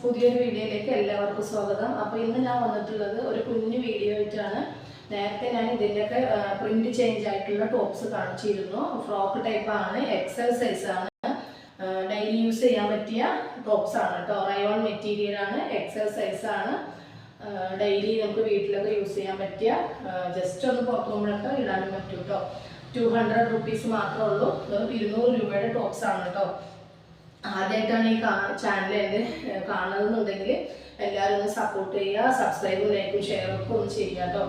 പുതിയൊരു വീഡിയോയിലേക്ക് എല്ലാവർക്കും സ്വാഗതം. അപ്പോൾ ഇന്ന് ഞാൻ വന്നിട്ടുള്ളത് ഒരു കുഞ്ഞു വീഡിയോ ആയിട്ടാണ്. നേരത്തെ ഞാൻ ഇതിൻ്റെയൊക്കെ പ്രിന്റ് ചേഞ്ച് ആയിട്ടുള്ള ടോപ്സ് കാണിച്ചിരുന്നു. ഫ്രോക്ക് ടൈപ്പാണ്, എക്സൽ സൈസാണ്, ഡെയിലി യൂസ് ചെയ്യാൻ പറ്റിയ ടോപ്സ് ആണ് കേട്ടോ. റയോൺ മെറ്റീരിയൽ ആണ്, എക്സൽ സൈസാണ്, ഡെയിലി നമുക്ക് വീട്ടിലൊക്കെ യൂസ് ചെയ്യാൻ പറ്റിയ, ജസ്റ്റ് ഒന്ന് പുറത്തു പോകുമ്പോഴൊക്കെ ഇടാനും പറ്റും കേട്ടോ. 200 റുപ്പീസ് മാത്രമേ ഉള്ളൂ. 200 രൂപയുടെ ടോപ്സ് ആണ് കേട്ടോ. ആദ്യമായിട്ടാണ് ഈ ചാനൽ എൻ്റെ കാണുന്നതെന്നുണ്ടെങ്കിൽ എല്ലാവരും ഒന്ന് സപ്പോർട്ട് ചെയ്യുക. സബ്സ്ക്രൈബും ലൈക്കും ഷെയറും ഒക്കെ ഒന്ന് ചെയ്യുക കേട്ടോ.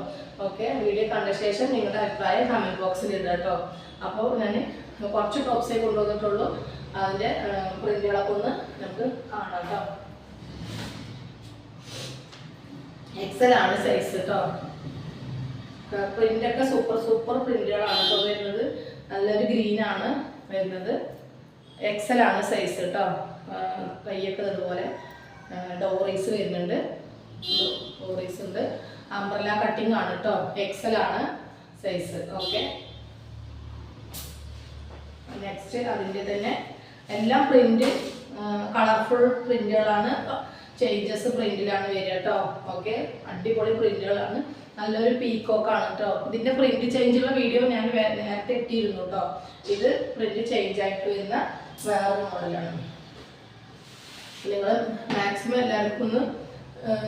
ഓക്കെ, വീഡിയോ കണ്ട ശേഷം നിങ്ങളുടെ അഭിപ്രായം കമൻറ്റ് ബോക്സിൽ ഇടുക കേട്ടോ. അപ്പോൾ ഞാൻ കുറച്ച് ടോപ്സേ കൊണ്ടുവന്നിട്ടുള്ളൂ. അതിൻ്റെ പ്രിന്റുകളൊക്കെ ഒന്ന് നമുക്ക് കാണാം കേട്ടോ. എക്സലാണ് സൈസ് കേട്ടോ. പ്രിൻ്റൊക്കെ സൂപ്പർ പ്രിന്റുകളാണ് കേട്ടോ വരുന്നത്. നല്ലൊരു ഗ്രീനാണ് വരുന്നത്. എക്സലാണ് സൈസ് കേട്ടോ. കൈയൊക്കെ അതുപോലെ ഡോറീസ് വരുന്നുണ്ട്, ഡോറീസ് ഉണ്ട്. അംബ്രല്ല കട്ടിങ് ആണ് കേട്ടോ. എക്സലാണ് സൈസ്. ഓക്കെ, നെക്സ്റ്റ് അതിൻ്റെ തന്നെ എല്ലാം പ്രിന്റ് കളർഫുൾ പ്രിന്റുകളാണ്. ചേഞ്ചസ് പ്രിന്റിലാണ് വരിക കേട്ടോ. ഓക്കെ, അടിപൊളി പ്രിന്റുകളാണ്. നല്ലൊരു പീക്കോക്കാണ് കേട്ടോ. ഇതിൻ്റെ പ്രിന്റ് ചേഞ്ചുള്ള വീഡിയോ ഞാൻ നേരത്തെ ഇട്ടിരുന്നു കേട്ടോ. ഇത് പ്രിന്റ് ചേഞ്ച് ആയിട്ട് വരുന്ന വേറൊരു മോഡലാണ്. നിങ്ങൾ മാക്സിമം എല്ലാവർക്കും ഒന്ന്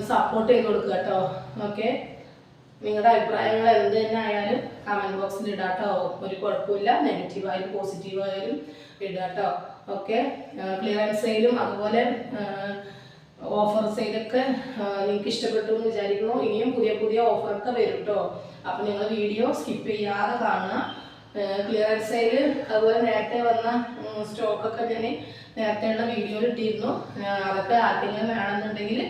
സപ്പോർട്ട് ചെയ്ത് കൊടുക്കുക കേട്ടോ. ഓക്കെ, നിങ്ങളുടെ അഭിപ്രായങ്ങൾ എന്ത് തന്നെ ആയാലും കമൻറ്റ് ബോക്സിൽ ഇടാം കേട്ടോ. ഒരു കുഴപ്പമില്ല, നെഗറ്റീവായാലും പോസിറ്റീവായാലും ഇടാം കേട്ടോ. ഓക്കെ, ക്ലിയറൻസ് സെയിലും അതുപോലെ ഓഫർ സെയിലൊക്കെ നിങ്ങൾക്ക് ഇഷ്ടപ്പെട്ടു എന്ന് വിചാരിക്കുന്നു. ഇനിയും പുതിയ ഓഫറൊക്കെ വരും കേട്ടോ. അപ്പോൾ നിങ്ങൾ വീഡിയോ സ്കിപ്പ് ചെയ്യാതെ കാണുക. ക്ലിയറൻസ് സെയിൽ അതുപോലെ നേരത്തെ വന്ന സ്റ്റോക്കൊക്കെ ഞാൻ നേരത്തെയുള്ള വീഡിയോയിൽ ഇട്ടിരുന്നു. അതൊക്കെ ആർക്കെങ്കിലും വേണമെന്നുണ്ടെങ്കിൽ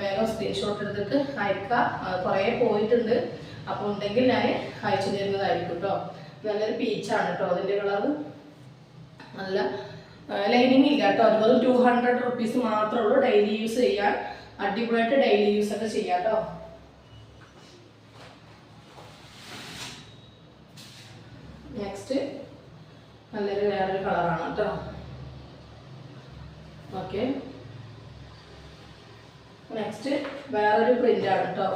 വേഗം സ്ക്രീൻഷോട്ട് എടുത്തിട്ട് അയക്കുക. കുറേ പോയിട്ടുണ്ട്. അപ്പോൾ ഉണ്ടെങ്കിൽ ഞാൻ അയച്ചു തരുന്നതായിരിക്കും കേട്ടോ. നല്ലൊരു പീച്ചാണ് കേട്ടോ. അതിൻ്റെ കളറ് നല്ല ലൈനിങ് ഇല്ല കേട്ടോ. അതുപോലെ 200 റുപ്പീസ് മാത്രമേ ഉള്ളൂ. ഡെയിലി യൂസ് ചെയ്യാൻ അടിപൊളിയായിട്ട് ഡെയിലി യൂസ് ഒക്കെ ചെയ്യാം കേട്ടോ. നെക്സ്റ്റ് നല്ലൊരു വേറൊരു കളറാണ് കേട്ടോ. ഓക്കെ, നെക്സ്റ്റ് വേറൊരു പ്രിൻ്റാണ് കേട്ടോ.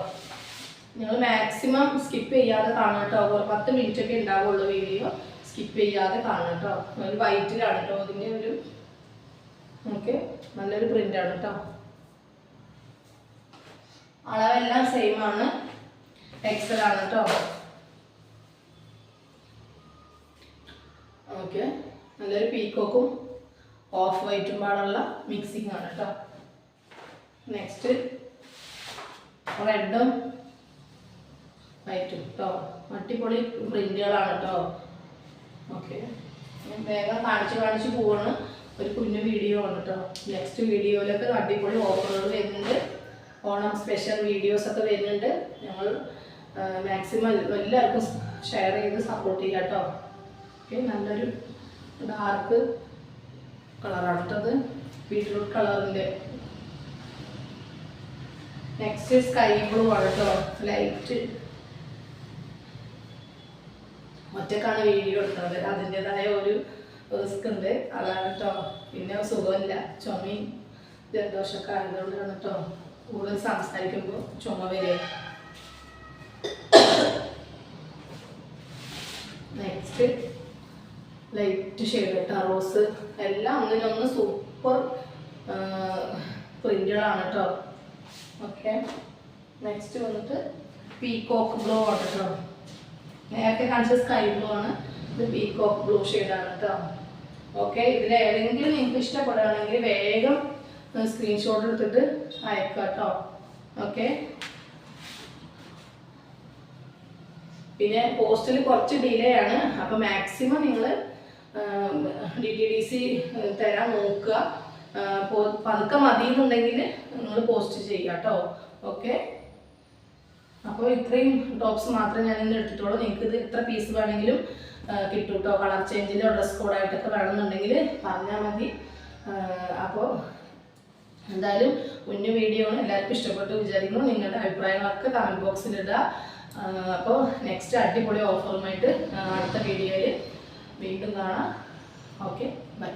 നിങ്ങൾ മാക്സിമം സ്കിപ്പ് ചെയ്യാതെ കാണാം കേട്ടോ. 10 മിനിറ്റ് ഒക്കെ ഉണ്ടാവുള്ളൂ വീഡിയോ. സ്കിപ്പ് ചെയ്യാതെ കാണാം കേട്ടോ. ഒരു വൈറ്റിലാണ് കേട്ടോ ഇതിൻ്റെ ഒരു. ഓക്കെ, നല്ലൊരു പ്രിൻ്റാണ് കേട്ടോ. അളവെല്ലാം സെയിം ആണ്. എക്സലാണ് കേട്ടോ. ഓക്കെ, നല്ലൊരു പീക്കോക്കും ഓഫ് വൈറ്റും പാടുള്ള മിക്സിംഗ് ആണ് കേട്ടോ. നെക്സ്റ്റ് റെഡും വൈറ്റും കേട്ടോ. അടിപൊളി പ്രിന്റുകളാണ് കേട്ടോ. ഓക്കെ, വേഗം കാണിച്ച് പോവാണ്. ഒരു കുഞ്ഞു വീഡിയോ ആണ് കേട്ടോ. നെക്സ്റ്റ് വീഡിയോയിലൊക്കെ അടിപൊളി ഓഫറുകൾ വരുന്നുണ്ട്. ഓണം സ്പെഷ്യൽ വീഡിയോസ് ഒക്കെ വരുന്നുണ്ട്. ഞങ്ങൾ മാക്സിമം എല്ലാവർക്കും ഷെയർ ചെയ്ത് സപ്പോർട്ട് ചെയ്യാം കേട്ടോ. ഓക്കെ, നല്ലൊരു ഡാർക്ക് കളറാണ് കേട്ടത്, ബീട്രൂട്ട് കളറിൻ്റെ. നെക്സ്റ്റ് സ്കൈ ബ്ലൂ ആണ് കേട്ടോ. ലൈറ്റ് ഒറ്റക്കാണ് വീഡിയോ എടുക്കുന്നത്. അതിൻ്റെതായ ഒരു റിസ്ക് ഉണ്ട്. അതാണ് കേട്ടോ. പിന്നെ സുഖമില്ല, ചുമയും ജലദോഷമൊക്കെ ആയതുകൊണ്ടാണ് കേട്ടോ കൂടുതൽ സംസാരിക്കുമ്പോൾ ചുമ വരിക. നെക്സ്റ്റ് ലൈറ്റ് ഷെയ്ഡ് കേട്ടോ, റോസ്. എല്ലാം ഒന്നിനൊന്ന് സൂപ്പർ പ്രിന്റുകളാണ് കേട്ടോ. ഓക്കെ, നെക്സ്റ്റ് വന്നിട്ട് പീകോക്ക് ബ്ലൂ ആണ് കേട്ടോ. നേരത്തെ കാണിച്ച സ്കൈ ബ്ലൂ ആണ്. ഇത് പീകോക്ക് ബ്ലൂ ഷെയ്ഡാണ് കേട്ടോ. ഓക്കെ, ഇതിൽ ഏതെങ്കിലും നിങ്ങൾക്ക് ഇഷ്ടപ്പെടുകയാണെങ്കിൽ വേഗം സ്ക്രീൻഷോട്ട് എടുത്തിട്ട് അയക്കുക കേട്ടോ. ഓക്കെ, പിന്നെ പോസ്റ്റിൽ കുറച്ച് ഡിലേ ആണ്. അപ്പോൾ മാക്സിമം നിങ്ങൾ DTDC തരാൻ നോക്കുക. പതുക്കെ മതി എന്നുണ്ടെങ്കിൽ നിങ്ങൾ പോസ്റ്റ് ചെയ്യുക കേട്ടോ. ഓക്കെ, അപ്പോൾ ഇത്രയും ടോപ്സ് മാത്രമേ ഞാൻ ഇന്ന് എടുത്തിട്ടുള്ളൂ. നിങ്ങൾക്ക് ഇത് എത്ര പീസ് വേണമെങ്കിലും കിട്ടും കേട്ടോ. കളർ ചേഞ്ചിലോ ഡ്രസ് കോഡായിട്ടൊക്കെ വേണമെന്നുണ്ടെങ്കിൽ പറഞ്ഞാൽ മതി. അപ്പോൾ എന്തായാലും കുഞ്ഞു വീഡിയോ ആണ്. എല്ലാവർക്കും ഇഷ്ടപ്പെട്ടു വിചാരിക്കുന്നു. നിങ്ങളുടെ അഭിപ്രായങ്ങളൊക്കെ കമൻറ്റ് ബോക്സിൽ ഇടുക. അപ്പോൾ നെക്സ്റ്റ് അടിപൊളി ഓഫറുമായിട്ട് അടുത്ത വീഡിയോയിൽ വീണ്ടും കാണാം. Okay, by.